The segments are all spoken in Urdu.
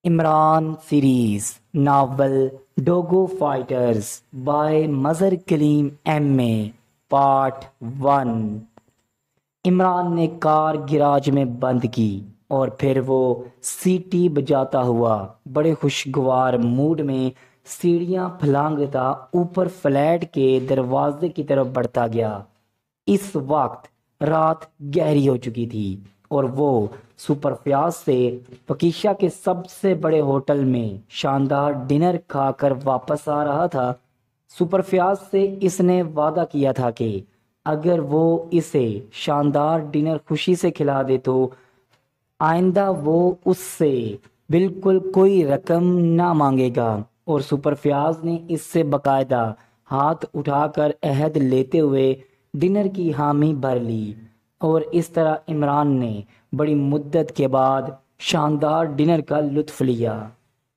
عمران سیریز ناول ڈوگو fighters by Mazhar Kaleem M A part 1۔ Imran نے کار گراج میں بند کی اور پھر وہ سیٹی بجاتا ہوا بڑے خوشگوار موڈ میں سیڑھیاں پھلانگتا اوپر فلیٹ کے دروازے کی طرف بڑھتا گیا۔ اس وقت رات گہری ہو چکی تھی اور وہ سپر فیاض سے پکیشا کے سب سے بڑے ہوٹل میں شاندار ڈنر کھا کر واپس آ رہا تھا۔ سپر فیاض سے اس نے وعدہ کیا تھا کہ اگر وہ اسے شاندار ڈنر خوشی سے کھلا دے تو آئندہ وہ اس سے بالکل کوئی رقم نہ مانگے گا، اور سپر فیاض نے اس سے باقاعدہ ہاتھ اٹھا کر عہد لیتے ہوئے ڈنر کی حامی بھر لی، اور اس طرح عمران نے بڑی مدت کے بعد شاندار ڈنر کا لطف لیا۔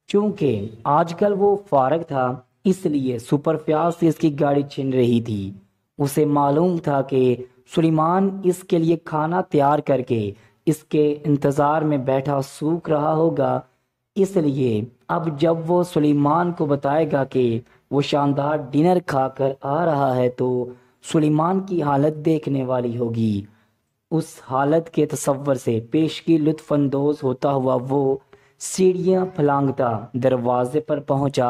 چونکہ آج کل وہ فارغ تھا اس لیے سپر فیاض سے اس کی گاڑی چھن رہی تھی۔ اسے معلوم تھا کہ سلیمان اس کے لیے کھانا تیار کر کے اس کے انتظار میں بیٹھا سوکھ رہا ہوگا، اس لیے اب جب وہ سلیمان کو بتائے گا کہ وہ شاندار ڈنر کھا کر آ رہا ہے تو سلیمان کی حالت دیکھنے والی ہوگی۔ اس حالت کے تصور سے پیشگی لطف اندوز ہوتا ہوا وہ سیڑھیاں پھلانگتا دروازے پر پہنچا،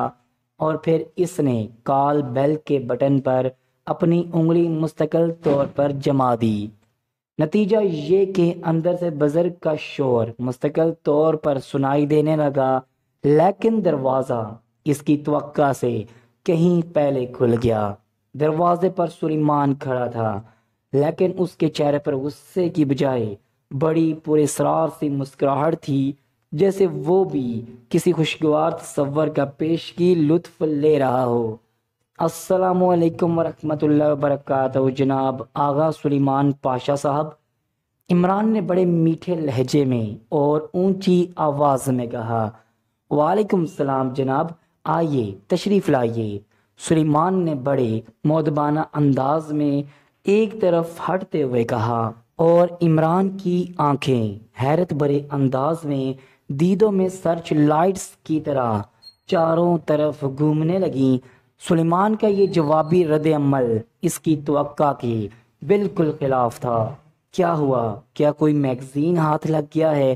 اور پھر اس نے کال بیل کے بٹن پر اپنی انگلی مستقل طور پر جما دی۔ نتیجہ یہ کہ اندر سے بزرگ کا شور مستقل طور پر سنائی دینے لگا، لیکن دروازہ اس کی توقع سے کہیں پہلے کھل گیا۔ دروازے پر سلیمان کھڑا تھا، لیکن اس کے چہرے پر غصے کی بجائے بڑی پراسرار سی مسکراہٹ تھی، جیسے وہ بھی کسی خوشگوار تصور کا پیشگی لطف لے رہا ہو۔ السلام علیکم ورحمۃ اللہ وبرکاتہ جناب آغا سلیمان پاشا صاحب، عمران نے بڑے میٹھے لہجے میں اور اونچی آواز میں کہا۔ وعلیکم السلام جناب، آئیے تشریف لائیے، سلیمان نے بڑے مؤدبانہ انداز میں ایک طرف ہٹتے ہوئے کہا، اور عمران کی آنکھیں حیرت بھرے انداز میں دیدوں میں سرچ لائٹس کی طرح چاروں طرف گھومنے لگیں۔ سلیمان کا یہ جوابی رد عمل اس کی توقع کے بالکل خلاف تھا۔ کیا ہوا؟ کیا کوئی میگزین ہاتھ لگ گیا ہے؟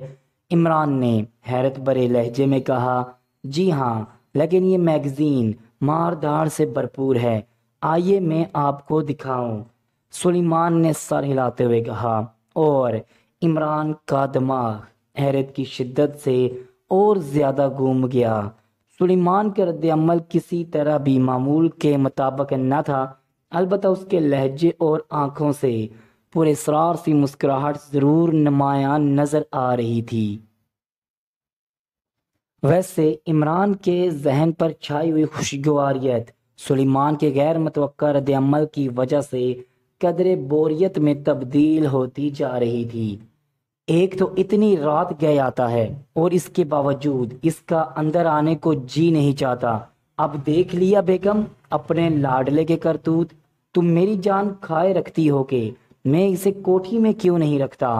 عمران نے حیرت بھرے لہجے میں کہا۔ جی ہاں، لیکن یہ میگزین مار دھاڑ سے بھرپور ہے، آئیے میں آپ کو دکھاؤں، سلیمان نے سر ہلاتے ہوئے کہا، اور عمران کا دماغ حیرت کی شدت سے اور زیادہ گھوم گیا۔ سلیمان کا رد عمل کسی طرح بھی معمول کے مطابق نہ تھا، البتہ اس کے لہجے اور آنکھوں سے پراسرار سی مسکراہٹ ضرور نمایاں نظر آ رہی تھی۔ ویسے عمران کے ذہن پر چھائی ہوئی خوشگواریت سلیمان کے غیر متوقع رد عمل کی وجہ سے قدرے بوریت میں تبدیل ہوتی جا رہی تھی۔ ایک تو اتنی رات گئے آتا ہے اور اس کے باوجود اس کا اندر آنے کو جی نہیں چاہتا۔ اب دیکھ لیا بیگم اپنے لاڈلے کے کرتوت، تم میری جان کھائے رکھتی ہو کہ میں اسے کوٹھی میں کیوں نہیں رکھتا۔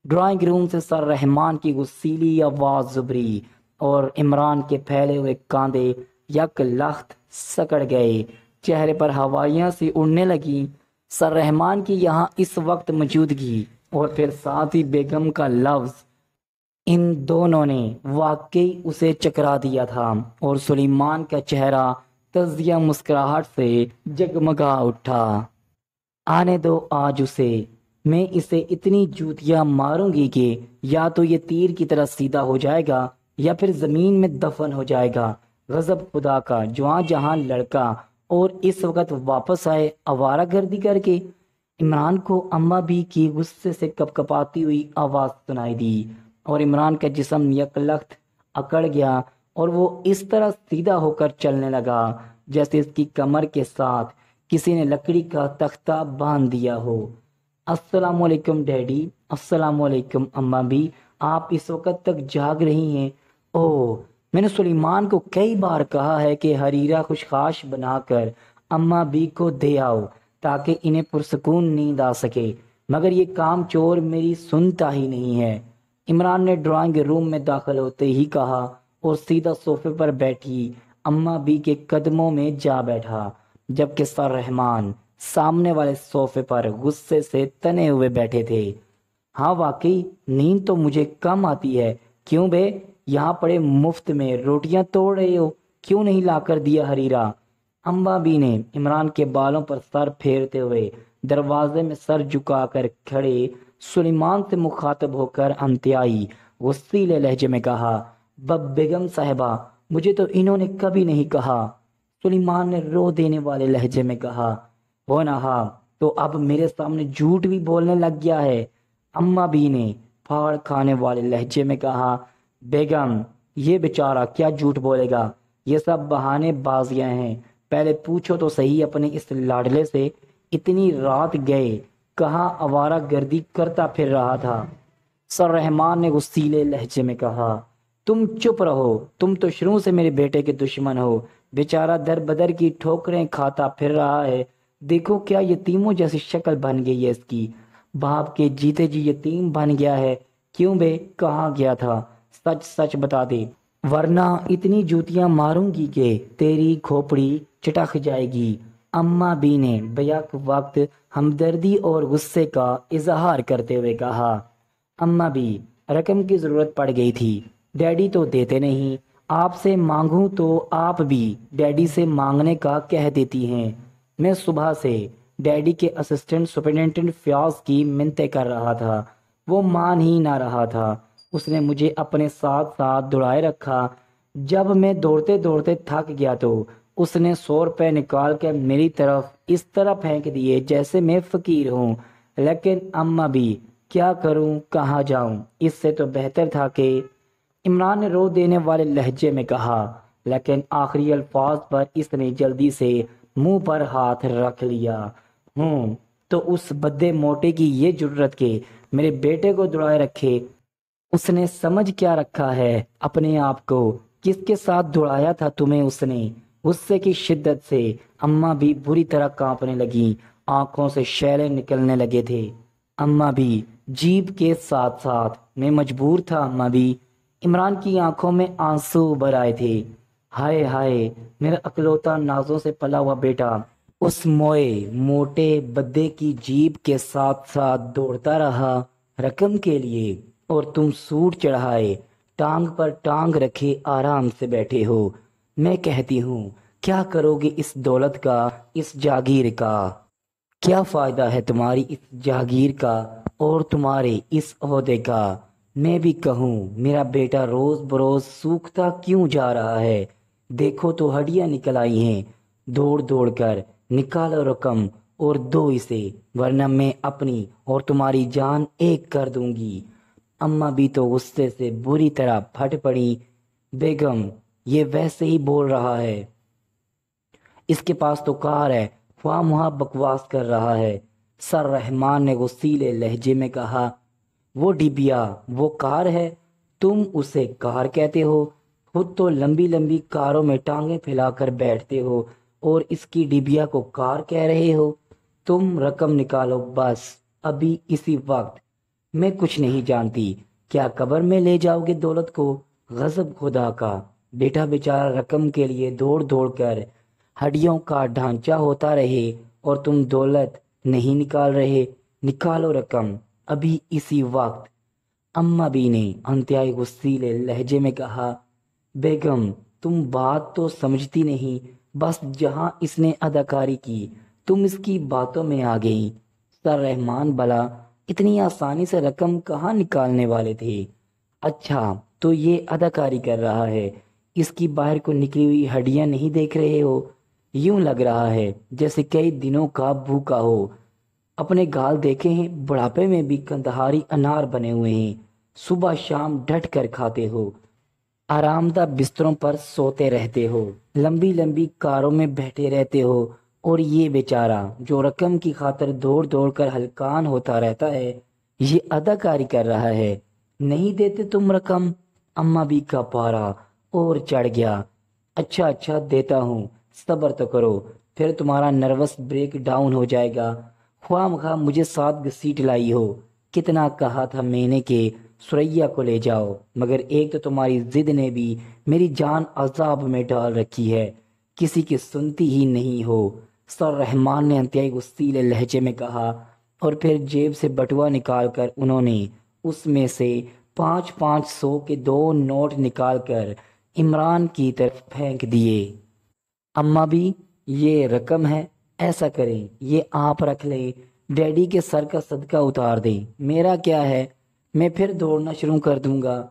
ڈرائنگ روم سے سر رحمان کی غصیلی آواز ابھری اور عمران کے پھیلے ہوئے کاندھے یک لخت سکڑ گئے، چہرے پر ہوائیاں سی اڑنے لگیں۔ سر رحمان کی یہاں اس وقت موجودگی اور پھر ساتھ ہی بیگم کا لفظ، ان دونوں نے واقعی اسے چکرا دیا تھا، اور سلیمان کا چہرہ تزیہ مسکراہٹ سے جگمگا اٹھا۔ آنے دو آج اسے، میں اسے اتنی جوتیاں ماروں گی کہ یا تو یہ تیر کی طرح سیدھا ہو جائے گا یا پھر زمین میں دفن ہو جائے گا۔ غضب خدا کا جواں جہاں لڑکا اور اس وقت واپس آئے آوارہ گردی کر کے۔ عمران کو اماں بھی کی غصے سے کپ کپاتی ہوئی آواز سنائی دی، اور عمران کا جسم یک لخت اکڑ گیا اور وہ اس طرح سیدھا ہو کر چلنے لگا جیسے اس کی کمر کے ساتھ کسی نے لکڑی کا تختہ باندھ دیا ہو۔ السلام علیکم ڈیڈی، السلام علیکم اماں بھی، آپ اس وقت تک جاگ رہی ہیں؟ اوہ، میں نے سلیمان کو کئی بار کہا ہے کہ حریرہ خوشخاش بنا کر اماں بی کو دے آؤ تاکہ انہیں پرسکون نیند آ سکے، مگر یہ کام چور میری سنتا ہی نہیں ہے۔ عمران نے ڈرائنگ روم میں داخل ہوتے ہی کہا، اور سیدھا صوفے پر بیٹھی اماں بی کے قدموں میں جا بیٹھا، جبکہ سر رحمان سامنے والے صوفے پر غصے سے تنے ہوئے بیٹھے تھے۔ ہاں واقعی نیند تو مجھے کم آتی ہے، کیوں بے؟ یہاں پڑے مفت میں روٹیاں توڑ رہے ہو، کیوں نہیں لا کر دیا حریرہ؟ اماں بی نے عمران کے بالوں پر سر پھیرتے ہوئے دروازے میں سر جھکا کر کھڑے سلیمان سے مخاطب ہو کر انتہائی غصیلے لہجے میں کہا، بیگم صاحبہ، مجھے تو انہوں نے کبھی نہیں کہا۔ سلیمان نے رو دینے والے لہجے میں کہا، ہو نہا تو اب میرے سامنے جھوٹ بھی بولنے لگ گیا ہے۔ اماں بی نے پھاڑ کھانے والے لہجے میں کہا، بیگم یہ بیچارہ کیا جھوٹ بولے گا، یہ سب بہانے بازیاں ہیں، پہلے پوچھو تو صحیح اپنے اس لاڈلے سے اتنی رات گئے کہاں آوارہ گردی کرتا پھر رہا تھا۔ سر رحمان نے غصیلے لہجے میں کہا، تم چپ رہو، تم تو شروع سے میرے بیٹے کے دشمن ہو، بیچارہ در بدر کی ٹھوکریں کھاتا پھر رہا ہے، دیکھو کیا یتیموں جیسی شکل بن گئی ہے اس کی، باپ کے جیتے جی یتیم بن گیا ہے۔ کیوں بے، کہاں گیا تھا؟ سچ سچ بتا دے، ورنہ اتنی جوتیاں ماروں گی کہ تیری کھوپڑی چٹک جائے گی۔ اماں بی نے بیک وقت ہمدردی اور غصے کا اظہار کرتے ہوئے کہا، اماں بی، رقم کی ضرورت پڑ گئی تھی، ڈیڈی تو دیتے نہیں، آپ سے مانگوں تو آپ بھی ڈیڈی سے مانگنے کا کہہ دیتی ہیں۔ میں صبح سے ڈیڈی کے اسسٹنٹ سپرنٹینڈنٹ فیاض کی منتیں کر رہا تھا، وہ مان ہی نہ رہا تھا، اس نے مجھے اپنے ساتھ ساتھ دوڑائے رکھا، جب میں دوڑتے دوڑتے تھک گیا تو اس نے 100 روپے نکال کے میری طرف اس طرح پھینک دیے جیسے میں فقیر ہوں۔ لیکن اماں بھی کیا کروں، کہاں جاؤں؟ اس سے تو بہتر تھا کہ عمران نے رو دینے والے لہجے میں کہا، لیکن آخری الفاظ پر اس نے جلدی سے منہ پر ہاتھ رکھ لیا۔ تو اس بدے موٹے کی یہ جرت کہ میرے بیٹے کو دوڑائے رکھے، اس نے سمجھ کیا رکھا ہے اپنے آپ کو؟ کس کے ساتھ دوڑایا تھا تمہیں اس نے؟ غصے کی شدت سے اماں بھی بری طرح کانپنے لگی، آنکھوں سے شیلے نکلنے لگے تھے۔ اماں بھی جیب کے ساتھ ساتھ میں مجبور تھا اماں بھی، عمران کی آنکھوں میں آنسو بھر آئے تھے۔ ہائے ہائے، میرا اکلوتا نازوں سے پلا ہوا بیٹا اس موٹے بدے کی جیب کے ساتھ ساتھ دوڑتا رہا رقم کے لیے، اور تم سوٹ چڑھائے ٹانگ پر ٹانگ رکھے آرام سے بیٹھے ہو۔ میں کہتی ہوں کیا کرو گے اس دولت کا، اس جاگیر کا؟ کیا فائدہ ہے تمہاری اس جاگیر کا اور تمہارے اس عہدے کا؟ میں بھی کہوں میرا بیٹا روز بروز سوکھتا کیوں جا رہا ہے؟ دیکھو تو ہڈیاں نکل آئی ہیں، دوڑ دوڑ کر نکالو رقم اور دو اسے، ورنہ میں اپنی اور تمہاری جان ایک کر دوں گی۔ اماں بھی تو غصے سے بری طرح پھٹ پڑی، بیگم یہ ویسے ہی بول رہا ہے، اس کے پاس تو کار ہے، خواہ مہا بکواس کر رہا ہے۔ سر رحمان نے غصیلے لہجے میں کہا، وہ ڈبیا وہ کار ہے، تم اسے کار کہتے ہو؟ خود تو لمبی لمبی کاروں میں ٹانگیں پھیلا کر بیٹھتے ہو اور اس کی ڈبیا کو کار کہہ رہے ہو؟ تم رقم نکالو بس ابھی اسی وقت۔ میں کچھ نہیں جانتی، کیا قبر میں لے جاؤ گے دولت کو؟ غضب خدا کا، بیٹا بیچارہ رقم کے لیے دوڑ دوڑ کر ہڈیوں کا ڈھانچہ ہوتا رہے اور تم دولت نہیں نکال رہے۔ نکالو رقم ابھی اسی وقت۔ اماں بی نے انتہائی غصیلے لہجے میں کہا، بیگم تم بات تو سمجھتی نہیں، بس جہاں اس نے اداکاری کی تم اس کی باتوں میں آ گئی۔ سر رحمان بلا اتنی آسانی سے رقم کہاں نکالنے والے تھے؟ اچھا تو یہ اداکاری کر رہا ہے، اس کی باہر کو نکلی ہوئی ہڈیاں نہیں دیکھ رہے ہو؟ یوں لگ رہا ہے جیسے کئی دنوں کا بھوکا ہو۔ اپنے گال دیکھے ہیں، بڑھاپے میں بھی کندہاری انار بنے ہوئے ہیں، صبح شام ڈٹ کر کھاتے ہو، آرام دہ بستروں پر سوتے رہتے ہو، لمبی لمبی کاروں میں بیٹھے رہتے ہو، اور یہ بیچارہ جو رقم کی خاطر دوڑ دوڑ کر ہلکان ہوتا رہتا ہے یہ اداکاری کر رہا ہے۔ نہیں دیتے تم رقم؟ اماں بھی کا پارا اور چڑھ گیا۔ اچھا اچھا دیتا ہوں، صبر تو کرو، پھر تمہارا نروس بریک ڈاؤن ہو جائے گا۔ خواہ مخواہ مجھے ساتھ گھسیٹ لائی ہو، کتنا کہا تھا میں نے کہ سریا کو لے جاؤ، مگر ایک تو تمہاری ضد نے بھی میری جان عذاب میں ڈال رکھی ہے، کسی کی سنتی ہی نہیں ہو۔ سر رحمان نے انتہائی غصیلے لہجے میں کہا، اور پھر جیب سے بٹوا نکال کر انہوں نے اس میں سے 500 کے 2 نوٹ نکال کر عمران کی طرف پھینک دیے۔ اماں بھی، یہ رقم ہے، ایسا کریں یہ آپ رکھ لیں، ڈیڈی کے سر کا صدقہ اتار دیں، میرا کیا ہے، میں پھر دوڑنا شروع کر دوں گا۔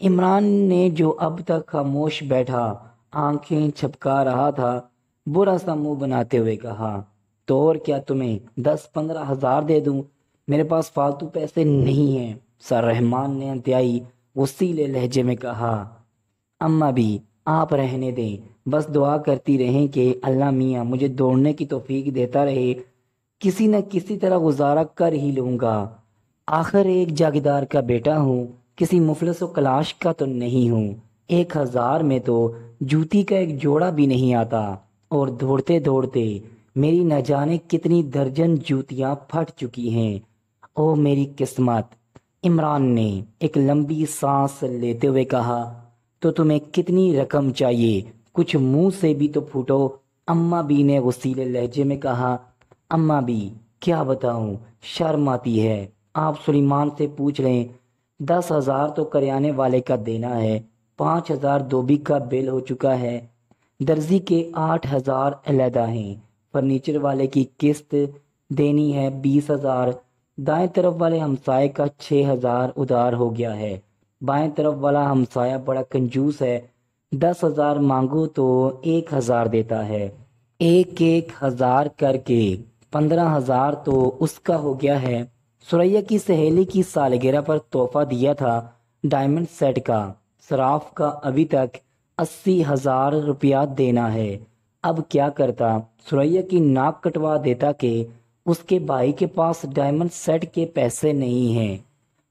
عمران نے جو اب تک خاموش بیٹھا آنکھیں چھپکا رہا تھا، برا سا منہ بناتے ہوئے کہا، تو اور کیا تمہیں 10-15 ہزار دے دوں؟ میرے پاس فالتو پیسے نہیں ہیں۔ سر رحمان نے انتہائی غصیلے لہجے میں کہا، اماں بھی آپ رہنے دیں، بس دعا کرتی رہیں کہ اللہ میاں مجھے دوڑنے کی توفیق دیتا رہے، کسی نہ کسی طرح گزارا کر ہی لوں گا، آخر ایک جاگیردار کا بیٹا ہوں، کسی مفلس و کلاش کا تو نہیں ہوں۔ 1000 میں تو جوتی کا ایک جوڑا بھی نہیں آتا، اور دوڑتے دوڑتے میری نہ جانے کتنی درجن جوتیاں پھٹ چکی ہیں۔ او میری قسمت! عمران نے ایک لمبی سانس لیتے ہوئے کہا، تو تمہیں کتنی رقم چاہیے؟ کچھ منہ سے بھی تو پھوٹو۔ اماں بی نے غصیلے لہجے میں کہا، اماں بی کیا بتاؤں، شرم آتی ہے، آپ سلیمان سے پوچھ لیں، 10,000 تو کریانے والے کا دینا ہے، 5,000 دھوبی کا بل ہو چکا ہے، درزی کے 8,000 علیحدہ ہیں، فرنیچر والے کی قسط دینی ہے 20,000، دائیں طرف والے ہمسائے کا 6,000 ادھار ہو گیا ہے، بائیں طرف والا ہمسایہ بڑا کنجوس ہے، 10,000 مانگو تو 1,000 دیتا ہے، 1,000 کر کے 15,000 تو اس کا ہو گیا ہے۔ سریا کی سہیلی کی سالگرہ پر تحفہ دیا تھا ڈائمنڈ سیٹ کا، صراف کا ابھی تک 80,000 روپیہ دینا ہے۔ اب کیا کرتا، سریا کی ناک کٹوا دیتا کہ اس کے بھائی کے پاس ڈائمنڈ سیٹ کے پیسے نہیں ہیں،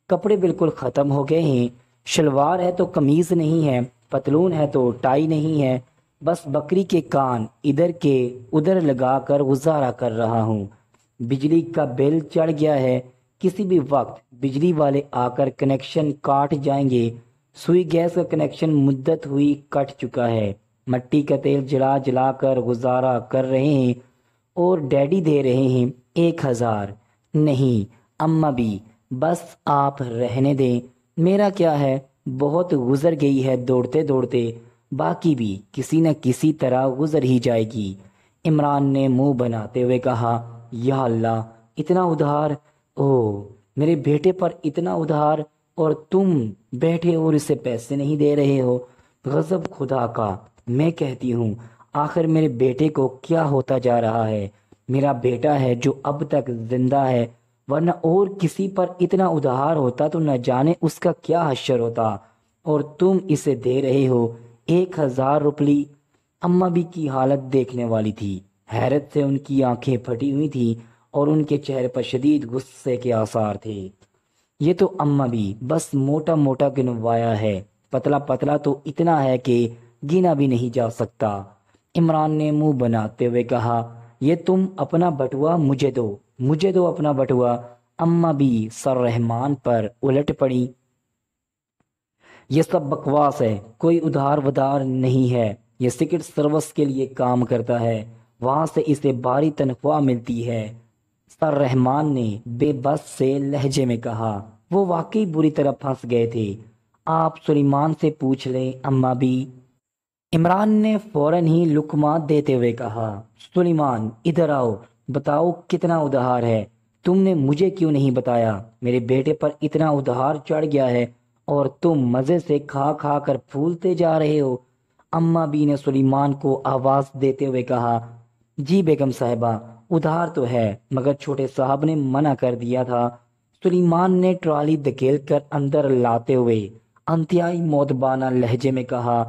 کپڑے بالکل ختم ہو گئے ہیں، شلوار ہے تو قمیض نہیں ہے، پتلون ہے تو ٹائی نہیں ہے، بس بکری کے کان ادھر کے ادھر لگا کر گزارا کر رہا ہوں۔ بجلی کا بل چڑھ گیا ہے، کسی بھی وقت بجلی والے آ کر کنیکشن کاٹ جائیں گے، سوئی گیس کا کنیکشن مدت ہوئی کٹ چکا ہے، مٹی کا تیل جلا جلا کر گزارا کر رہے ہیں، اور ڈیڈی دے رہے ہیں 1,000۔ نہیں اماں بھی، بس آپ رہنے دیں، میرا کیا ہے، بہت گزر گئی ہے دوڑتے دوڑتے، باقی بھی کسی نہ کسی طرح گزر ہی جائے گی۔ عمران نے منہ بناتے ہوئے کہا، یا اللہ اتنا ادھار، او میرے بیٹے پر اتنا ادھار، اور تم بیٹھے اور اسے پیسے نہیں دے رہے ہو، غضب خدا کا۔ میں کہتی ہوں آخر میرے بیٹے کو کیا ہوتا جا رہا ہے، میرا بیٹا ہے جو اب تک زندہ ہے، ورنہ اور کسی پر اتنا ادھار ہوتا تو نہ جانے اس کا کیا حشر ہوتا، اور تم اسے دے رہے ہو 1,000 روپلی۔ اماں بھی کی حالت دیکھنے والی تھی، حیرت سے ان کی آنکھیں پھٹی ہوئی تھی اور ان کے چہرے پر شدید غصے کے آثار تھے۔ یہ تو اماں بھی بس موٹا موٹا گنوایا ہے، پتلا پتلا تو اتنا ہے کہ گنا بھی نہیں جا سکتا۔ عمران نے منہ بناتے ہوئے کہا، یہ تم اپنا بٹوا مجھے دو اپنا بٹوا۔ اماں بھی سر رحمان پر الٹ پڑی، یہ سب بکواس ہے، کوئی ادھار ودار نہیں ہے، یہ سیکرٹ سروس کے لیے کام کرتا ہے، وہاں سے اسے بھاری تنخواہ ملتی ہے۔ سر رحمان نے بے بس سے لہجے میں کہا، وہ واقعی بری طرح پھنس گئے تھے، آپ سلیمان سے پوچھ لیں اماں بھی۔ عمران نے فوراً ہی لقمہ دیتے ہوئے کہا، سلیمان ادھر آؤ، بتاؤ کتنا ادھار ہے، تم نے مجھے کیوں نہیں بتایا، میرے بیٹے پر اتنا ادھار چڑھ گیا ہے اور تم مزے سے کھا کھا کر پھولتے جا رہے ہو۔ اماں بی نے سلیمان کو آواز دیتے ہوئے کہا، جی بیگم صاحبہ ادھار تو ہے، مگر چھوٹے صاحب نے منع کر دیا تھا۔ سلیمان نے ٹرالی دھکیل کر اندر لاتے ہوئے انتہائی مؤدبانہ لہجے میں کہا،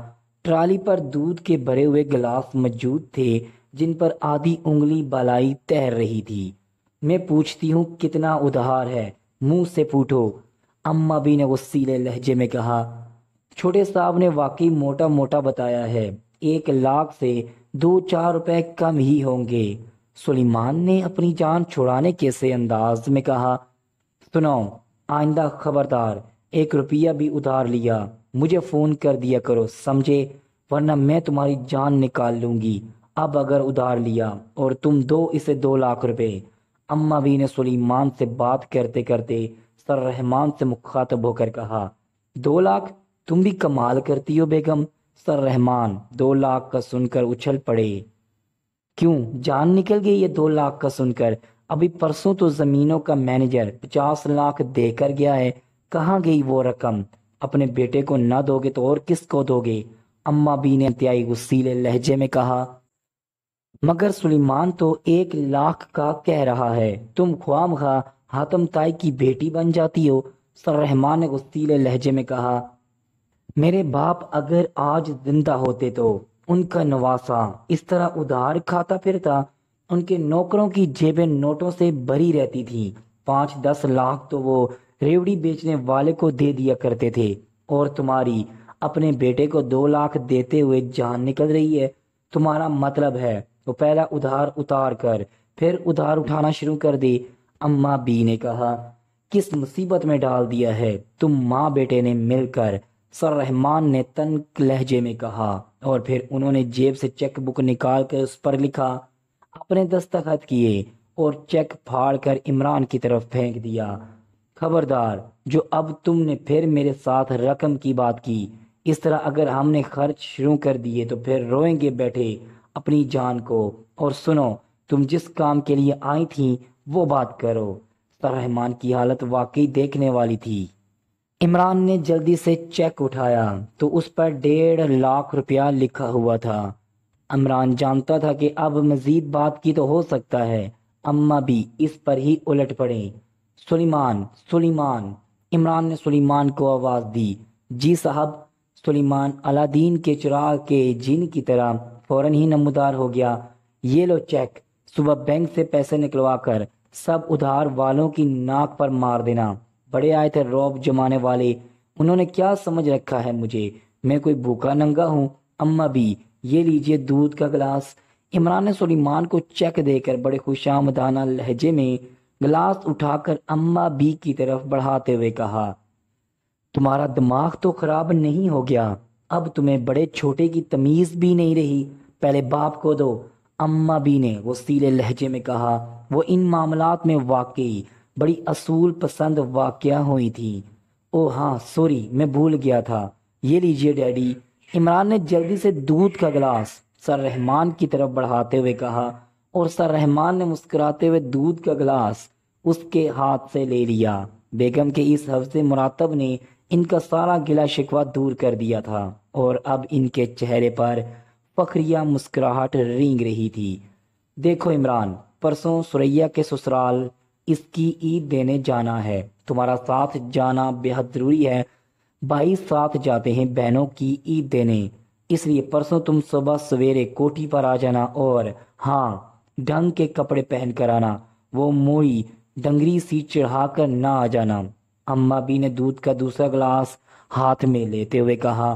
ٹرالی پر دودھ کے بھرے ہوئے گلاس موجود تھے جن پر آدھی انگلی بالائی تیر رہی تھی۔ میں پوچھتی ہوں کتنا ادھار ہے، منہ سے پوچھو، اماں بی نے غصیلے لہجے میں کہا۔ چھوٹے صاحب نے واقعی موٹا موٹا بتایا ہے، 1,00,000 سے 2-4 روپے کم ہی ہوں گے۔ سلیمان نے اپنی جان چھڑانے کے سے انداز میں کہا، سنو آئندہ خبردار، ایک روپیہ بھی ادھار لیا مجھے فون کر دیا کرو، سمجھے؟ ورنہ میں تمہاری جان نکال لوں گی۔ اب اگر ادھار لیا اور تم دو اسے 2 لاکھ روپے۔ اما بھی نے سلیمان سے بات کرتے کرتے سر رحمان سے مخاطب ہو کر کہا، 2 لاکھ؟ تم بھی کمال کرتی ہو بیگم۔ سر رحمان 2 لاکھ کا سن کر اچھل پڑے۔ کیوں جان نکل گئی یہ 2 لاکھ کا سن کر؟ ابھی پرسوں تو زمینوں کا مینیجر 50 لاکھ دے کر گیا ہے، کہاں گئی وہ رقم؟ اپنے بیٹے کو نہ دو گے تو اور کس کو دو گے؟ اما بی نے انتہائی غصیلے لہجے میں کہا۔ مگر سلیمان تو 1 لاکھ کا کہہ رہا ہے، تم خواہ مخواہ حاتم تائی کی بیٹی بن جاتی ہو۔ سر رحمان نے غصیلے لہجے میں کہا، میرے باپ اگر آج زندہ ہوتے تو ان کا نواسا اس طرح ادھار کھاتا پھرتا؟ ان کے نوکروں کی جیبیں نوٹوں سے بھری رہتی تھیں۔ 5-10 لاکھ تو وہ ریوڑی بیچنے والے کو دے دیا کرتے تھے، اور تمہاری اپنے بیٹے کو 2 لاکھ دیتے ہوئے جان نکل رہی ہے۔ تمہارا مطلب ہے وہ پہلا ادھار اتار کر پھر ادھار اٹھانا شروع کر دے۔ اما بی نے کہا، کس مصیبت میں ڈال دیا ہے تم ماں بیٹے نے مل کر؟ سر رحمان نے تنگ لہجے میں کہا، اور پھر انہوں نے جیب سے چیک بک نکال کر اس پر لکھا، اپنے دستخط کیے اور چیک پھاڑ کر عمران کی طرف پھینک دیا۔ خبردار، جو اب تم نے پھر میرے ساتھ رقم کی بات کی، اس طرح اگر ہم نے خرچ شروع کر دیے تو پھر روئیں گے بیٹھے اپنی جان کو۔ اور سنو، تم جس کام کے لیے آئی تھی وہ بات کرو۔ سر رحمان کی حالت واقعی دیکھنے والی تھی۔ عمران نے جلدی سے چیک اٹھایا تو اس پر 1.5 لاکھ روپیہ لکھا ہوا تھا۔ عمران جانتا تھا کہ اب مزید بات کی تو ہو سکتا ہے، اما بھی اس پر ہی الٹ پڑے۔ سلیمان، سلیمان! عمران نے سلیمان کو آواز دی۔ جی صاحب! سلیمان الادین کے چراغ کے جن کی طرح فوراً ہی نمودار ہو گیا۔ یہ لو چیک، صبح بینک سے پیسے نکلوا کر سب ادھار والوں کی ناک پر مار دینا۔ بڑے آئے تھے روب جمانے والے، انہوں نے کیا سمجھ رکھا ہے مجھے؟ میں کوئی بھوکا ننگا ہوں؟ اما بھی، یہ لیجئے دودھ کا گلاس۔ عمران نے سلیمان کو چیک دے کر بڑے خوش آمدانہ لہجے میں گلاس اٹھا کر اما بی کی طرف بڑھاتے ہوئے کہا، تمہارا دماغ تو خراب نہیں ہو گیا؟ اب تمہیں بڑے چھوٹے کی تمیز بھی نہیں رہی؟ پہلے باپ کو دو۔ اما بی نے غصیلے لہجے میں کہا، وہ ان معاملات میں واقعی بڑی اصول پسند واقعہ ہوئی تھی۔ او ہاں سوری، میں بھول گیا تھا۔ یہ لیجئے ڈیڈی۔ عمران نے جلدی سے دودھ کا گلاس سر رحمان کی طرف بڑھاتے ہوئے کہا، اور سر رحمان نے مسکراتے ہوئے دودھ کا گلاس اس کے ہاتھ سے لے لیا۔ بیگم کے اس حفظ مراتب نے ان کا سارا گلا شکوہ دور کر دیا تھا، اور اب ان کے چہرے پر فخریہ مسکراہٹ رینگ رہی تھی۔ دیکھو عمران، پرسوں سریا کے سسرال اس کی عید دینے جانا ہے، تمہارا ساتھ جانا بے حد ضروری ہے۔ بھائی ساتھ جاتے ہیں بہنوں کی عید دینے، اس لیے پرسوں تم صبح سویرے کوٹھی پر آ جانا، اور ہاں، ڈھنگ کے کپڑے پہن کر آنا، وہ موئی ڈنگری سی چڑھا کر نہ آ جانا۔ اما بی نے دودھ کا دوسرا گلاس ہاتھ میں لیتے ہوئے کہا،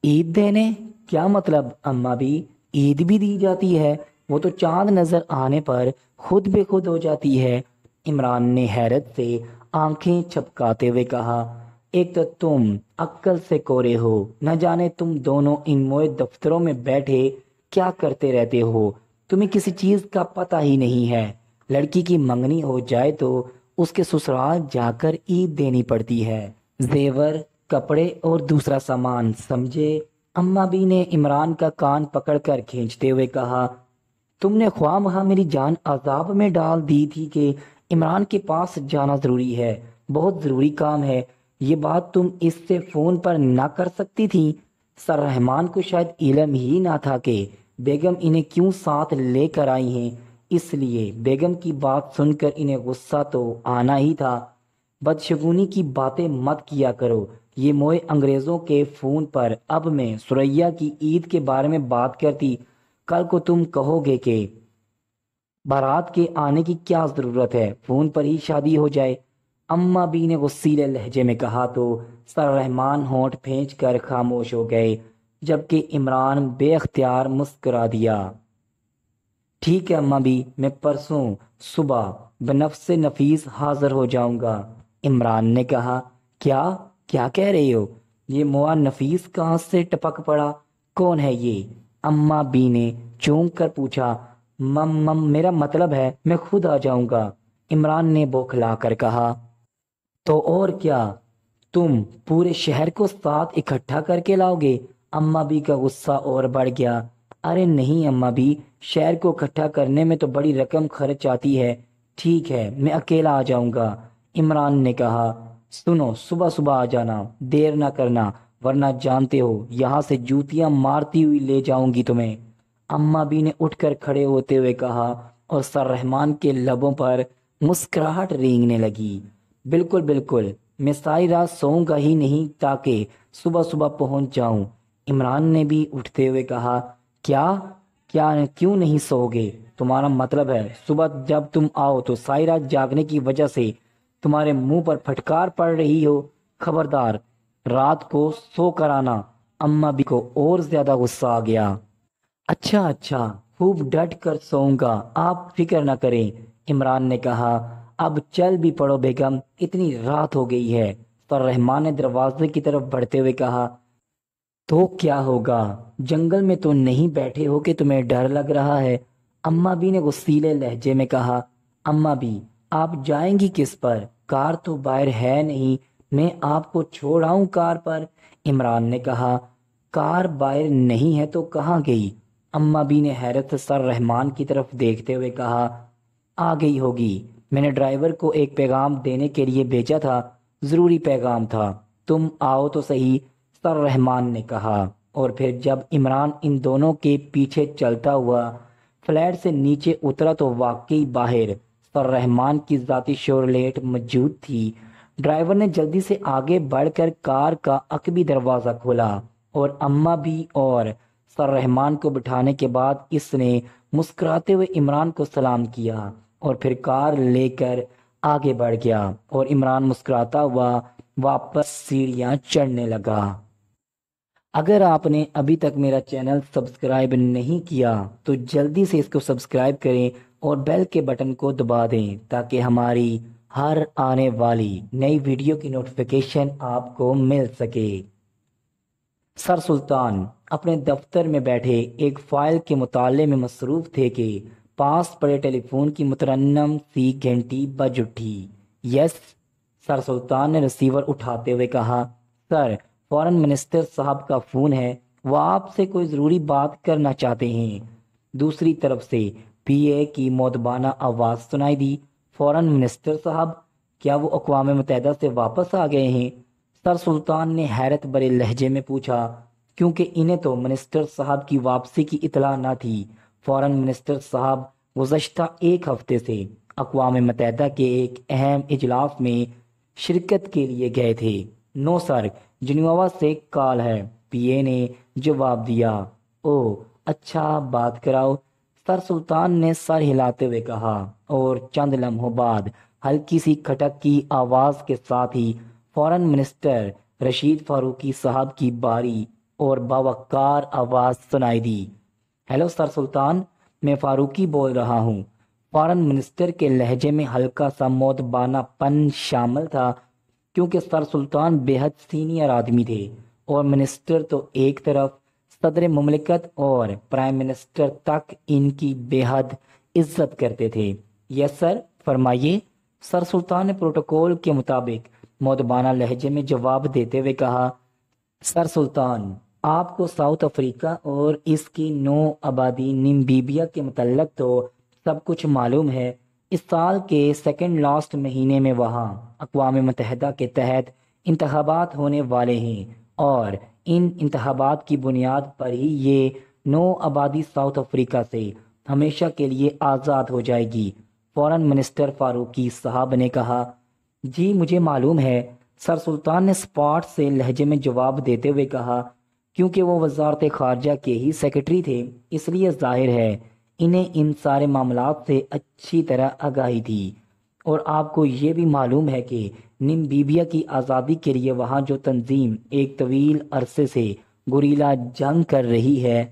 عید دینے؟ کیا مطلب اما بی؟ عید بھی دی جاتی ہے؟ وہ تو چاند نظر آنے پر خود بے خود ہو جاتی ہے۔ عمران نے حیرت سے آنکھیں چھپکاتے ہوئے کہا، ایک تو تم عقل سے کورے ہو، نہ جانے تم دونوں ان موئے دفتروں میں بیٹھے کیا کرتے رہتے ہو، تمہیں کسی چیز کا پتہ ہی نہیں ہے۔ لڑکی کی منگنی ہو جائے تو اس کے سسرال جا کر عید دینی پڑتی ہے، زیور، کپڑے اور دوسرا سامان، سمجھے؟ اما بی نے عمران کا کان پکڑ کر کھینچتے ہوئے کہا، تم نے خواہ مخواہ میری جان عذاب میں ڈال دی تھی کہ عمران کے پاس جانا ضروری ہے، بہت ضروری کام ہے، یہ بات تم اس سے فون پر نہ کر سکتی تھی؟ سر رحمان کو شاید علم ہی نہ تھا کہ بیگم انہیں کیوں ساتھ لے کر آئی ہیں، اس لیے بیگم کی بات سن کر انہیں غصہ تو آنا ہی تھا۔ بدشگونی کی باتیں مت کیا کرو، یہ موئے انگریزوں کے فون پر اب میں سریا کی عید کے بارے میں بات کرتی، کل کو تم کہو گے کہ بارات کے آنے کی کیا ضرورت ہے، فون پر ہی شادی ہو جائے۔ اما بی نے غصیلے لہجے میں کہا تو سر رحمان ہونٹ پھینچ کر خاموش ہو گئے، جبکہ عمران بے اختیار مسکرا دیا۔ ٹھیک ہے اما بی، میں پرسوں صبح بنفس نفیس حاضر ہو جاؤں گا۔ عمران نے کہا، کیا کیا کہہ رہی ہو؟ یہ موا نفیس کہاں سے ٹپک پڑا؟ کون ہے یہ؟ اماں بی نے چونک کر پوچھا۔ مم میرا مطلب ہے میں خود آ جاؤں گا، عمران نے بوکھلا کر کہا۔ تو اور کیا، تم پورے شہر کو ساتھ اکٹھا کر کے لاؤ گے؟ اماں بی کا غصہ اور بڑھ گیا۔ ارے نہیں اماں بی، شہر کو اکٹھا کرنے میں تو بڑی رقم خرچ آتی ہے، ٹھیک ہے میں اکیلا آ جاؤں گا، عمران نے کہا۔ سنو، صبح صبح آ جانا، دیر نہ کرنا، ورنہ جانتے ہو یہاں سے جوتیاں مارتی ہوئی لے جاؤں گی تمہیں، اماں بی نے اٹھ کر کھڑے ہوتے ہوئے کہا، اور سر رحمان کے لبوں پر مسکراہٹ رینگنے لگی۔ بالکل بالکل، میں ساری رات سوؤں گا ہی نہیں تاکہ صبح صبح پہنچ جاؤں، عمران نے بھی اٹھتے ہوئے کہا۔ کیا کیا کیوں نہیں سو گے؟ تمہارا مطلب ہے صبح جب تم آؤ تو ساری رات جاگنے کی وجہ سے تمہارے منہ پر پھٹکار پڑ رہی ہو؟ خبردار، رات کو سو کر آنا، اماں بی کو اور زیادہ غصہ آ گیا۔ اچھا اچھا، خوب ڈٹ کر سوؤں گا، آپ فکر نہ کریں، عمران نے کہا۔ اب چل بھی پڑو بیگم، اتنی رات ہو گئی ہے، سر رحمان نے دروازے کی طرف بڑھتے ہوئے کہا۔ تو کیا ہوگا، جنگل میں تو نہیں بیٹھے ہو کہ تمہیں ڈر لگ رہا ہے؟ اماں بی نے غصیلے لہجے میں کہا۔ اماں بی، آپ جائیں گی کس پر؟ کار تو باہر ہے نہیں، میں آپ کو چھوڑ آؤں کار پر، عمران نے کہا۔ کار باہر نہیں ہے تو کہاں گئی؟ اماں بی نے حیرت سے سر رحمان کی طرف دیکھتے ہوئے کہا۔ آ گئی ہوگی، میں نے ڈرائیور کو ایک پیغام دینے کے لیے بھیجا تھا، ضروری پیغام تھا، تم آؤ تو صحیح، سر رحمان نے کہا۔ اور پھر جب عمران ان دونوں کے پیچھے چلتا ہوا فلیٹ سے نیچے اترا تو واقعی باہر سر رحمان کی ذاتی شورلیٹ موجود تھی۔ ڈرائیور نے جلدی سے آگے بڑھ کر کار کا عقبی دروازہ کھولا اور اماں بھی اور سر رحمان کو بٹھانے کے بعد اس نے مسکراتے ہوئے عمران کو سلام کیا اور پھر کار لے کر آگے بڑھ گیا اور عمران مسکراتا ہوا واپس سیڑھیاں چڑھنے لگا۔ اگر آپ نے ابھی تک میرا چینل سبسکرائب نہیں کیا تو جلدی سے اس کو سبسکرائب کریں اور بیل کے بٹن کو دبا دیں تاکہ ہماری ہر آنے والی نئی ویڈیو کی نوٹیفیکیشن آپ کو مل سکے۔ سر سلطان اپنے دفتر میں بیٹھے ایک فائل کے مطالعے میں مصروف تھے کہ پاس پڑے ٹیلی فون کی مترنم سی گھنٹی بج اٹھی۔ یس، سر سلطان نے ریسیور اٹھاتے ہوئے کہا۔ سر، فورن منسٹر صاحب کا فون ہے، وہ آپ سے کوئی ضروری بات کرنا چاہتے ہیں۔ دوسری طرف سے پی اے کی مؤدبانہ آواز سنائی دی۔ فورن منسٹر صاحب، کیا وہ اقوام متحدہ سے واپس آ گئے ہیں؟ سر سلطان نے حیرت بھرے لہجے میں پوچھا، کیونکہ انہیں تو منسٹر صاحب کی واپسی کی اطلاع نہ تھی۔ فورن منسٹر صاحب گزشتہ ایک ہفتے سے اقوام متحدہ کے ایک اہم اجلاس میں شرکت کے لیے گئے تھے۔ نو سر، جنیوا سے کال ہے، پی اے نے جواب دیا۔ او اچھا، بات کراؤ، سر سلطان نے سر ہلاتے ہوئے کہا، اور چند لمحوں بعد ہلکی سی کھٹک کی آواز کے ساتھ ہی فورن منسٹر رشید فاروقی صاحب کی باری اور باوقار آواز سنائی دی۔ ہیلو سر سلطان، میں فاروقی بول رہا ہوں۔ فورن منسٹر کے لہجے میں ہلکا سا مؤدبانہ پن شامل تھا، کیونکہ سر سلطان بے حد سینئر آدمی تھے اور منسٹر تو ایک طرف، صدر مملکت اور پرائم منسٹر تک ان کی بے حد عزت کرتے تھے۔ یس سر، فرمائیے، سر سلطان نے پروٹوکول کے مطابق مؤدبانہ لہجے میں جواب دیتے ہوئے کہا۔ سر سلطان، آپ کو ساؤتھ افریقہ اور اس کی نو آبادی نمبیبیا کے متعلق تو سب کچھ معلوم ہے۔ اس سال کے سیکنڈ لاسٹ مہینے میں وہاں اقوام متحدہ کے تحت انتخابات ہونے والے ہیں اور ان انتخابات کی بنیاد پر ہی یہ نو آبادی ساؤتھ افریقہ سے ہمیشہ کے لیے آزاد ہو جائے گی، فورن منسٹر فاروقی صاحب نے کہا۔ جی مجھے معلوم ہے، سر سلطان نے سپاٹ سے لہجے میں جواب دیتے ہوئے کہا، کیونکہ وہ وزارت خارجہ کے ہی سیکرٹری تھے، اس لیے ظاہر ہے انہیں ان سارے معاملات سے اچھی طرح آگاہی تھی۔ اور آپ کو یہ بھی معلوم ہے کہ نمبیبیا کی آزادی کے لیے وہاں جو تنظیم ایک طویل عرصے سے گوریلا جنگ کر رہی ہے،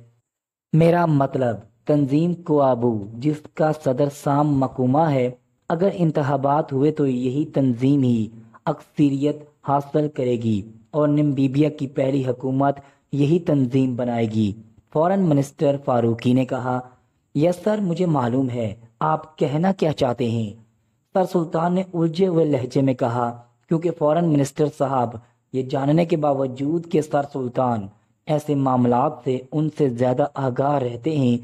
میرا مطلب تنظیم کوآبو، جس کا صدر سام مکوما ہے، اگر انتخابات ہوئے تو یہی تنظیم ہی اکثریت حاصل کرے گی اور نمبیبیا کی پہلی حکومت یہی تنظیم بنائے گی۔ فورن منسٹر فاروقی نے کہا، یس سر، مجھے معلوم ہے آپ کہنا کیا چاہتے ہیں۔ سر سلطان نے الجھے ہوئے لہجے میں کہا، کیونکہ فورن منسٹر صاحب یہ جاننے کے باوجود کہ سر سلطان ایسے معاملات سے ان سے زیادہ آگاہ رہتے ہیں،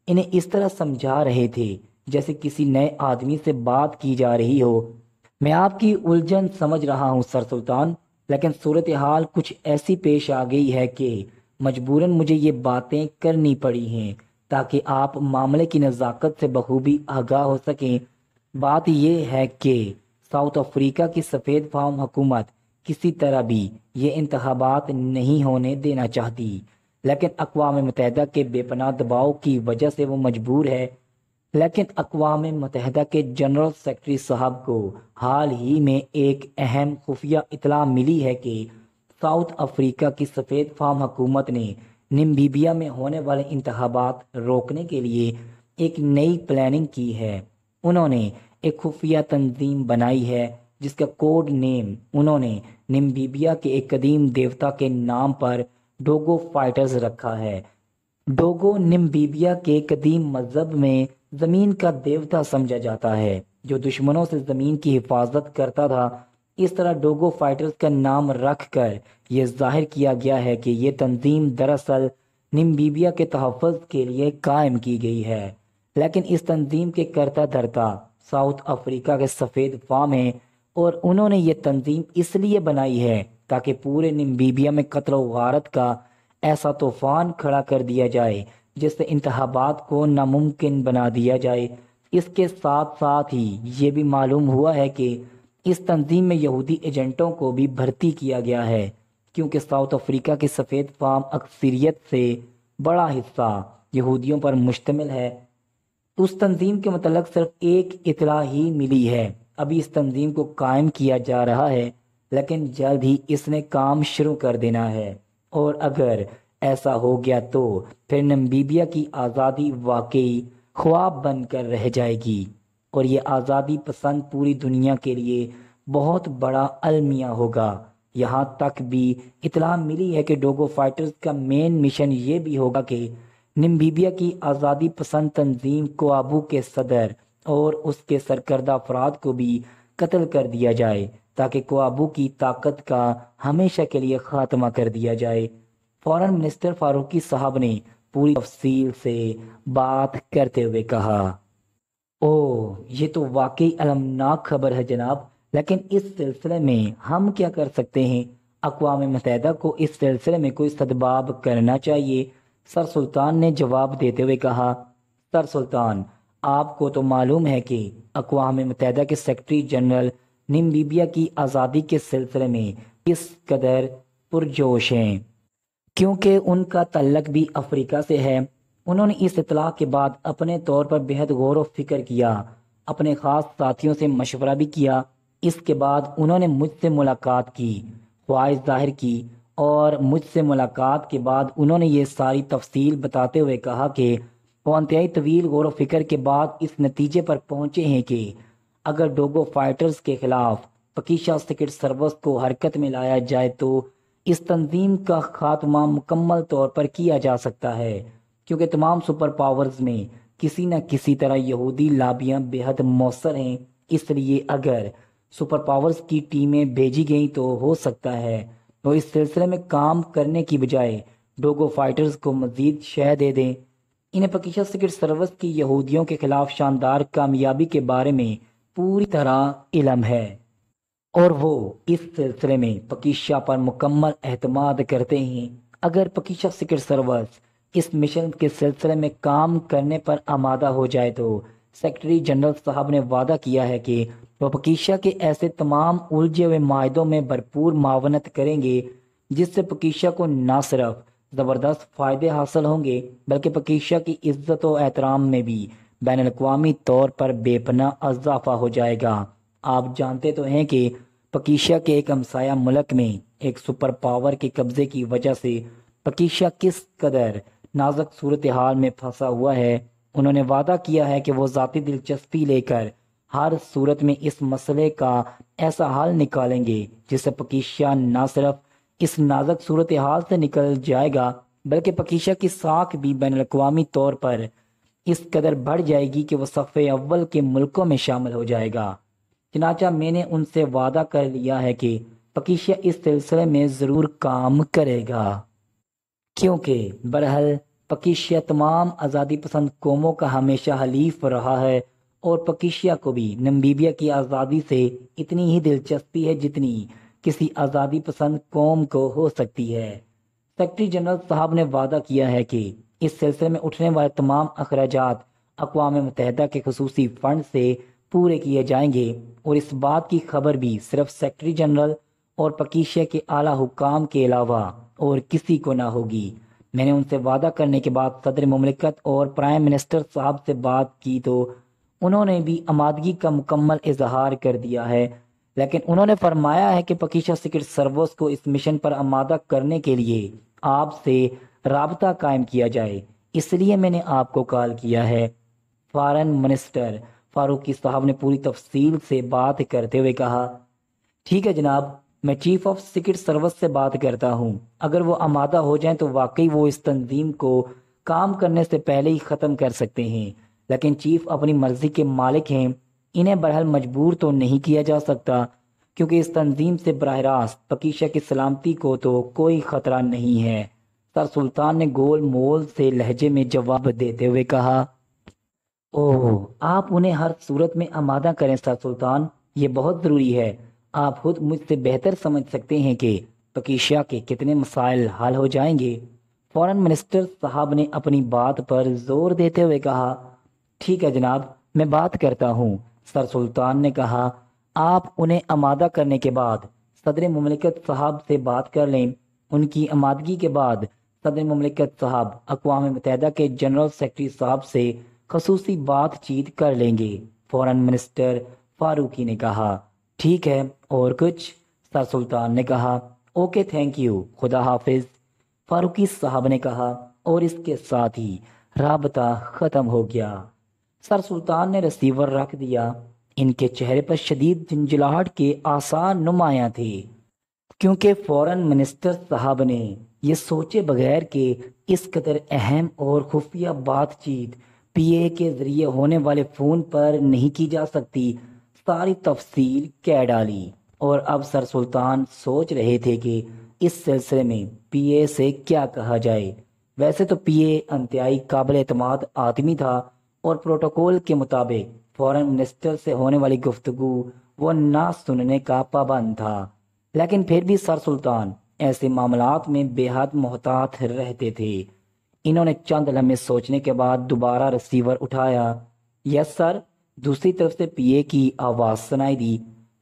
انہیں اس طرح سمجھا رہے تھے جیسے کسی نئے آدمی سے بات کی جا رہی ہو۔ میں آپ کی الجھن سمجھ رہا ہوں سر سلطان، لیکن صورتحال کچھ ایسی پیش آ گئی ہے کہ مجبوراً مجھے یہ باتیں کرنی پڑی ہیں تاکہ آپ معاملے کی نزاکت سے بخوبی آگاہ ہو سکیں۔ بات یہ ہے کہ ساؤتھ افریقہ کی سفید فام حکومت کسی طرح بھی یہ انتخابات نہیں ہونے دینا چاہتی، لیکن اقوام متحدہ کے بے پناہ دباؤ کی وجہ سے وہ مجبور ہے۔ لیکن اقوام متحدہ کے جنرل سیکرٹری صاحب کو حال ہی میں ایک اہم خفیہ اطلاع ملی ہے کہ ساؤتھ افریقہ کی سفید فام حکومت نے نمبیبیا میں ہونے والے انتخابات روکنے کے لیے ایک نئی پلاننگ کی ہے۔ انہوں نے ایک خفیہ تنظیم بنائی ہے جس کا کوڈ نیم انہوں نے نمبیبیا کے ایک قدیم دیوتا کے نام پر ڈوگو فائٹرز رکھا ہے۔ ڈوگو نمبیبیا کے قدیم مذہب میں زمین کا دیوتا سمجھا جاتا ہے جو دشمنوں سے زمین کی حفاظت کرتا تھا۔ اس طرح ڈوگو فائٹرز کا نام رکھ کر یہ ظاہر کیا گیا ہے کہ یہ تنظیم دراصل نمبیبیا کے تحفظ کے لیے قائم کی گئی ہے، لیکن اس تنظیم کے کرتا دھرتا ساؤتھ افریقہ کے سفید فام ہیں، اور انہوں نے یہ تنظیم اس لیے بنائی ہے تاکہ پورے نمبیبیا میں قتل و غارت کا ایسا طوفان کھڑا کر دیا جائے جس سے انتخابات کو ناممکن بنا دیا جائے۔ اس کے ساتھ ساتھ ہی یہ بھی معلوم ہوا ہے کہ اس تنظیم میں یہودی ایجنٹوں کو بھی بھرتی کیا گیا ہے، کیونکہ ساؤتھ افریقہ کی سفید فام اکثریت سے بڑا حصہ یہودیوں پر مشتمل ہے۔ اس تنظیم کے متعلق صرف ایک اطلاع ہی ملی ہے۔ ابھی اس تنظیم کو قائم کیا جا رہا ہے، لیکن جلد ہی اس نے کام شروع کر دینا ہے، اور اگر ایسا ہو گیا تو پھر نمبیبیا کی آزادی واقعی خواب بن کر رہ جائے گی، اور یہ آزادی پسند پوری دنیا کے لیے بہت بڑا المیہ ہوگا۔ یہاں تک بھی اطلاع ملی ہے کہ ڈوگو فائٹرز کا مین مشن یہ بھی ہوگا کہ نمبیبیا کی آزادی پسند تنظیم کوآبو کے صدر اور اس کے سرکردہ افراد کو بھی قتل کر دیا جائے تاکہ کوآبو کی طاقت کا ہمیشہ کے لیے خاتمہ کر دیا جائے۔ فورن منسٹر فاروقی صاحب نے پوری تفصیل سے بات کرتے ہوئے کہا، یہ تو واقعی المناک خبر ہے جناب، لیکن اس سلسلے میں ہم کیا کر سکتے ہیں؟ اقوام متحدہ کو اس سلسلے میں کوئی سدباب کرنا چاہیے، سر سلطان نے جواب دیتے ہوئے کہا۔ سر سلطان، آپ کو تو معلوم ہے کہ اقوام متحدہ کے سیکرٹری جنرل نمبیبیا کی آزادی کے سلسلے میں کس قدر پرجوش ہیں، کیونکہ ان کا تعلق بھی افریقہ سے ہے۔ انہوں نے اس اطلاع کے بعد اپنے طور پر بہت غور و فکر کیا، اپنے خاص ساتھیوں سے مشورہ بھی کیا۔ اس کے بعد انہوں نے مجھ سے ملاقات کی، خواہش ظاہر کی، اور مجھ سے ملاقات کے بعد انہوں نے یہ ساری تفصیل بتاتے ہوئے کہا کہ وہ انتہائی طویل غور و فکر کے بعد اس نتیجے پر پہنچے ہیں کہ اگر ڈوگو فائٹرز کے خلاف پکیشا سیکرٹ سروس کو حرکت میں لایا جائے تو اس تنظیم کا خاتمہ مکمل طور پر کیا جا سکتا ہے، کیونکہ تمام سپر پاورز میں کسی نہ کسی طرح یہودی لابیاں بے حد مؤثر ہیں۔ اس لیے اگر سپر پاورز کی ٹیمیں بھیجی گئیں تو ہو سکتا ہے وہ اس سلسلے میں کام کرنے کی بجائے ڈوگو فائٹرز کو مزید شہ دے دیں۔ انہیں پکیشا سیکرٹ سروس کی یہودیوں کے خلاف شاندار کامیابی کے بارے میں پوری طرح علم ہے، اور وہ اس سلسلے میں پکیشا پر مکمل اعتماد کرتے ہیں۔ اگر پکیشا سیکرٹ سروس اس مشن کے سلسلے میں کام کرنے پر آمادہ ہو جائے تو سیکرٹری جنرل صاحب نے وعدہ کیا ہے کہ وہ پکیشا کے ایسے تمام الجھے ہوئے معاہدوں میں بھرپور معاونت کریں گے جس سے پکیشا کو نہ صرف زبردست فائدے حاصل ہوں گے بلکہ پکیشا کی عزت و احترام میں بھی بین الاقوامی طور پر بے پناہ اضافہ ہو جائے گا۔ آپ جانتے تو ہیں کہ پکیشا کے ایک ہمسایہ ملک میں ایک سپر پاور کے قبضے کی وجہ سے پکیشا کس قدر نازک صورتحال میں پھنسا ہوا ہے۔ انہوں نے وعدہ کیا ہے کہ وہ ذاتی دلچسپی لے کر ہر صورت میں اس مسئلے کا ایسا حل نکالیں گے جس سے پکیشا نہ صرف اس نازک صورتحال سے نکل جائے گا بلکہ پکیشا کی ساکھ بھی بین الاقوامی طور پر اس قدر بڑھ جائے گی کہ وہ صف اول کے ملکوں میں شامل ہو جائے گا۔ چنانچہ میں نے ان سے وعدہ کر لیا ہے کہ پکیشا اس سلسلے میں ضرور کام کرے گا، کیونکہ برحال پکیشا تمام آزادی پسند قوموں کا ہمیشہ حلیف رہا ہے اور پکیشا کو بھی نمبیبیا کی آزادی سے اتنی ہی دلچسپی ہے جتنی کسی آزادی پسند قوم کو ہو سکتی ہے۔ سیکرٹری جنرل صاحب نے وعدہ کیا ہے کہ اس سلسلے میں اٹھنے والے تمام اخراجات اقوام متحدہ کے خصوصی فنڈ سے پورے کیے جائیں گے، اور اس بات کی خبر بھی صرف سیکرٹری جنرل اور پکیشا کے اعلیٰ حکام کے علاوہ اور کسی کو نہ ہوگی۔ میں نے ان سے وعدہ کرنے کے بعد صدر مملکت اور پرائم منسٹر صاحب سے بات کی تو انہوں نے بھی آمادگی کا مکمل اظہار کر دیا ہے، لیکن انہوں نے فرمایا ہے کہ پکیشا سیکرٹ سروس کو اس مشن پر آمادہ کرنے کے لیے آپ سے رابطہ قائم کیا جائے، اس لیے میں نے آپ کو کال کیا ہے۔ فارن منسٹر فاروقی صاحب نے پوری تفصیل سے بات کرتے ہوئے کہا، ٹھیک ہے جناب، میں چیف آف سیکرٹ سروس سے بات کرتا ہوں، اگر وہ آمادہ ہو جائیں تو واقعی وہ اس تنظیم کو کام کرنے سے پہلے ہی ختم کر سکتے ہیں، لیکن چیف اپنی مرضی کے مالک ہیں، انہیں بہرحال مجبور تو نہیں کیا جا سکتا، کیونکہ اس تنظیم سے براہ راست پکیشا کی سلامتی کو تو کوئی خطرہ نہیں ہے۔ سر سلطان نے گول مول سے لہجے میں جواب دیتے ہوئے کہا، اوہ، آپ انہیں ہر صورت میں آمادہ کریں سر سلطان، یہ بہت ضروری ہے۔ آپ خود مجھ سے بہتر سمجھ سکتے ہیں کہ پکیشا کے کتنے مسائل حل ہو جائیں گے۔ فورن منسٹر صاحب نے اپنی بات پر زور دیتے ہوئے کہا، ٹھیک ہے جناب، میں بات کرتا ہوں۔ سر سلطان نے کہا، آپ انہیں آمادہ کرنے کے بعد صدر مملکت صاحب سے بات کر لیں، ان کی آمادگی کے بعد صدر مملکت صاحب اقوام متحدہ کے جنرل سیکرٹری صاحب سے خصوصی بات چیت کر لیں گے۔ فورن منسٹر فاروقی نے کہا، ٹھیک ہے، اور کچھ؟ سر سلطان نے کہا، اوکے، تھینک یو، خدا حافظ۔ فاروقی صاحب نے کہا، اور اس کے ساتھ ہی رابطہ ختم ہو گیا۔ سر سلطان نے ریسیور رکھ دیا۔ ان کے چہرے پر شدید جھنجھلاہٹ کے آثار نمایاں تھے، کیونکہ فورن منسٹر صاحب نے یہ سوچے بغیر کہ اس قدر اہم اور خفیہ بات چیت پی اے کے ذریعے ہونے والے فون پر نہیں کی جا سکتی، ساری تفصیل کہہ ڈالی، اور اب سر سلطان سوچ رہے تھے کہ اس سلسلے میں پی اے سے کیا کہا جائے۔ ویسے تو پی اے انتہائی قابل اعتماد آدمی تھا اور پروٹوکول کے مطابق فورن منسٹر سے ہونے والی گفتگو وہ نہ سننے کا پابند تھا، لیکن پھر بھی سر سلطان ایسے معاملات میں بے حد محتاط رہتے تھے۔ انہوں نے چند لمحے سوچنے کے بعد دوبارہ ریسیور اٹھایا۔ یس سر، دوسری طرف سے پی اے کی آواز سنائی دی،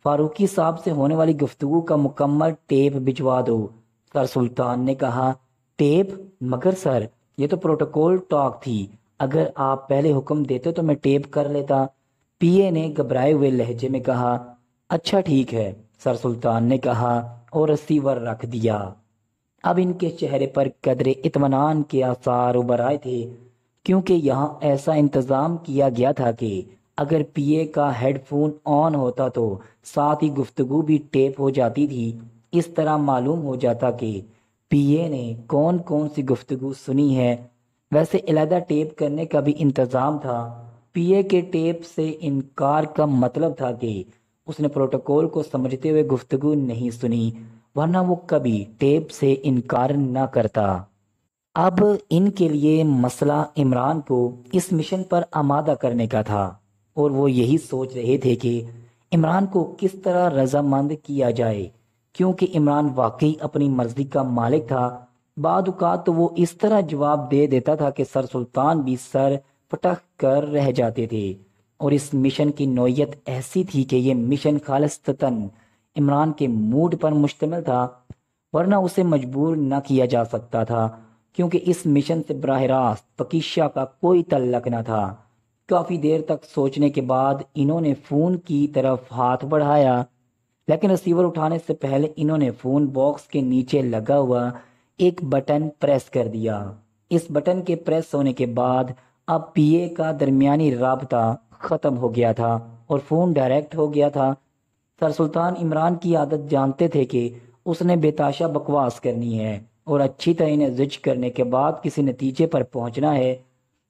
فاروقی صاحب سے ہونے والی گفتگو کا مکمل ٹیپ بھجوا دو۔ سر سلطان نے کہا، ٹیپ؟ مگر سر، یہ تو پروٹوکول ٹاک تھی، اگر آپ پہلے حکم دیتے تو میں ٹیپ کر لیتا۔ پی اے نے گھبرائے ہوئے لہجے میں کہا، اچھا ٹھیک ہے، سر سلطان نے کہا، اور ریسیور رکھ دیا۔ اب ان کے چہرے پر قدرے اطمینان کے آثار ابھر آئے تھے، کیونکہ یہاں ایسا انتظام کیا گیا تھا کہ اگر پی اے کا ہیڈ فون آن ہوتا تو ساتھ ہی گفتگو بھی ٹیپ ہو جاتی تھی۔ اس طرح معلوم ہو جاتا کہ پی اے نے کون کون سی گفتگو سنی ہے۔ ویسے علیحدہ ٹیپ کرنے کا بھی انتظام تھا۔ پی اے کے ٹیپ سے انکار کا مطلب تھا کہ اس نے پروٹوکول کو سمجھتے ہوئے گفتگو نہیں سنی، ورنہ وہ کبھی ٹیپ سے انکار نہ کرتا۔ اب ان کے لیے مسئلہ عمران کو اس مشن پر آمادہ کرنے کا تھا، اور وہ یہی سوچ رہے تھے کہ عمران کو کس طرح رضامند کیا جائے، کیونکہ عمران واقعی اپنی مرضی کا مالک تھا۔ بعض اوقات تو وہ اس طرح جواب دے دیتا تھا کہ سر سلطان بھی سر پٹک کر رہ جاتے تھے، اور اس مشن کی نوعیت ایسی تھی کہ یہ مشن خالصتاً عمران کے موڈ پر مشتمل تھا، ورنہ اسے مجبور نہ کیا جا سکتا تھا، کیونکہ اس مشن سے براہ راست پکیشا کا کوئی تعلق نہ تھا۔ کافی دیر تک سوچنے کے بعد انہوں نے فون کی طرف ہاتھ بڑھایا، لیکن ریسیور اٹھانے سے پہلے انہوں نے فون باکس کے نیچے لگا ہوا ایک بٹن پریس کر دیا۔ اس بٹن کے پریس ہونے کے بعد اب پی اے کا درمیانی رابطہ ختم ہو گیا تھا اور فون ڈائریکٹ ہو گیا تھا۔ سر سلطان عمران کی عادت جانتے تھے کہ اس نے بے تاشا بکواس کرنی ہے اور اچھی طرح انہیں زج کرنے کے بعد کسی نتیجے پر پہنچنا ہے،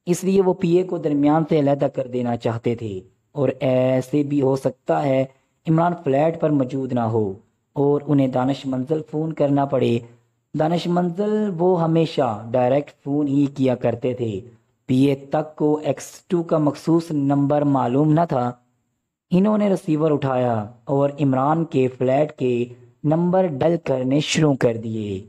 اس لیے وہ پی اے کو درمیان سے علیحدہ کر دینا چاہتے تھے۔ اور ایسے بھی ہو سکتا ہے عمران فلیٹ پر موجود نہ ہو اور انہیں دانش منزل فون کرنا پڑے۔ دانش منزل وہ ہمیشہ ڈائریکٹ فون ہی کیا کرتے تھے، پی اے تک کو X2 کا مخصوص نمبر معلوم نہ تھا۔ انہوں نے ریسیور اٹھایا اور عمران کے فلیٹ کے نمبر ڈل کرنے شروع کر دیے۔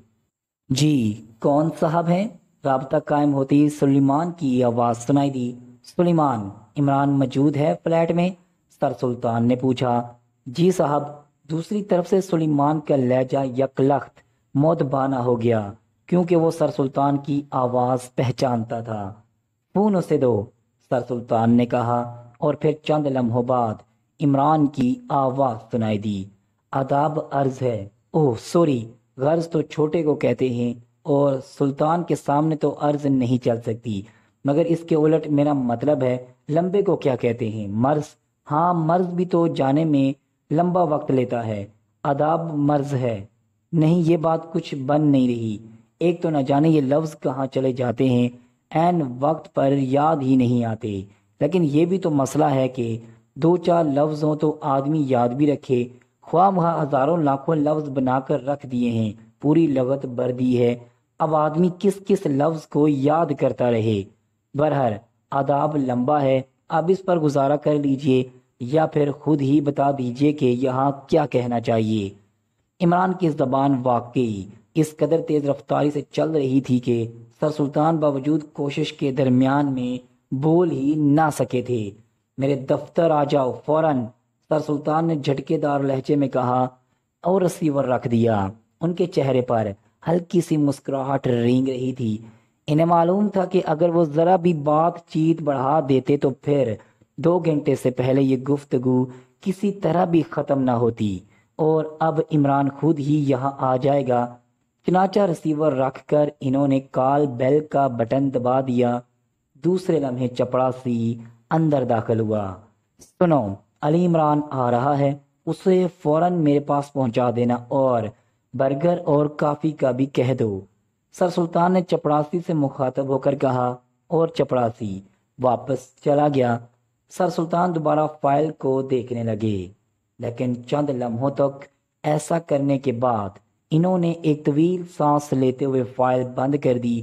جی کون صاحب ہیں؟ رابطہ قائم ہوتی سلیمان کی آواز سنائی دی۔ سلیمان، عمران موجود ہے فلیٹ میں؟ سر سلطان نے پوچھا۔ جی صاحب۔ دوسری طرف سے سلیمان کا لہجہ یک لخت مودبانہ ہو گیا کیونکہ وہ سر سلطان کی آواز پہچانتا تھا۔ فون اسے دو، سر سلطان نے کہا، اور پھر چند لمحوں بعد عمران کی آواز سنائی دی۔ آداب عرض ہے۔ اوہ سوری، غرض تو چھوٹے کو کہتے ہیں اور سلطان کے سامنے تو عرض نہیں چل سکتی، مگر اس کے الٹ میرا مطلب ہے لمبے کو کیا کہتے ہیں؟ مرض؟ ہاں مرض بھی تو جانے میں لمبا وقت لیتا ہے۔ آداب مرض ہے۔ نہیں یہ بات کچھ بن نہیں رہی، ایک تو نہ جانے یہ لفظ کہاں چلے جاتے ہیں، عین وقت پر یاد ہی نہیں آتے، لیکن یہ بھی تو مسئلہ ہے کہ دو چار لفظ ہوں تو آدمی یاد بھی رکھے، خواہ مخواہ ہزاروں لاکھوں لفظ بنا کر رکھ دیے ہیں، پوری لغت بھر دی ہے، اب آدمی کس کس لفظ کو یاد کرتا رہے۔ برہر آداب لمبا ہے، اب اس پر گزارا کر لیجئے یا پھر خود ہی بتا دیجئے کہ یہاں کیا کہنا چاہیے۔ عمران کی زبان واقعی اس قدر تیز رفتاری سے چل رہی تھی کہ سر سلطان باوجود کوشش کے درمیان میں بول ہی نہ سکے تھے۔ میرے دفتر آ جاؤ فوراً، سر سلطان نے جھٹکے دار لہجے میں کہا اور ریسیور رکھ دیا۔ ان کے چہرے پر ہلکی سی مسکراہٹ رینگ رہی تھی۔ انہیں معلوم تھا کہ اگر وہ ذرا بھی بات چیت بڑھا دیتے تو پھر 2 گھنٹے سے پہلے یہ گفتگو کسی طرح بھی ختم نہ ہوتی، اور اب عمران خود ہی یہاں آ جائے گا۔ چنانچہ ریسیور رکھ کر انہوں نے کال بیل کا بٹن دبا دیا۔ دوسرے لمحے چپڑاسی اندر داخل ہوا۔ سنو، علی عمران آ رہا ہے، اسے فوراً میرے پاس پہنچا دینا، اور برگر اور کافی کا بھی کہہ دو، سر سلطان نے چپڑاسی سے مخاطب ہو کر کہا، اور چپڑاسی واپس چلا گیا۔ سر سلطان دوبارہ فائل کو دیکھنے لگے، لیکن چند لمحوں تک ایسا کرنے کے بعد انہوں نے ایک طویل سانس لیتے ہوئے فائل بند کر دی،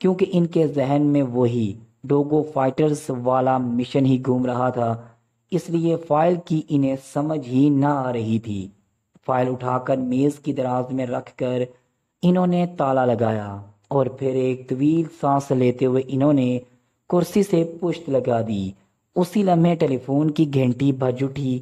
کیونکہ ان کے ذہن میں وہی ڈوگو فائٹرز والا مشن ہی گھوم رہا تھا، اس لیے فائل کی انہیں سمجھ ہی نہ آ رہی تھی۔ فائل اٹھا کر میز کی دراز میں رکھ کر انہوں نے تالا لگایا، اور پھر ایک طویل سانس لیتے ہوئے انہوں نے کرسی سے پشت لگا دی۔ اسی لمحے ٹیلی فون کی گھنٹی بج اٹھی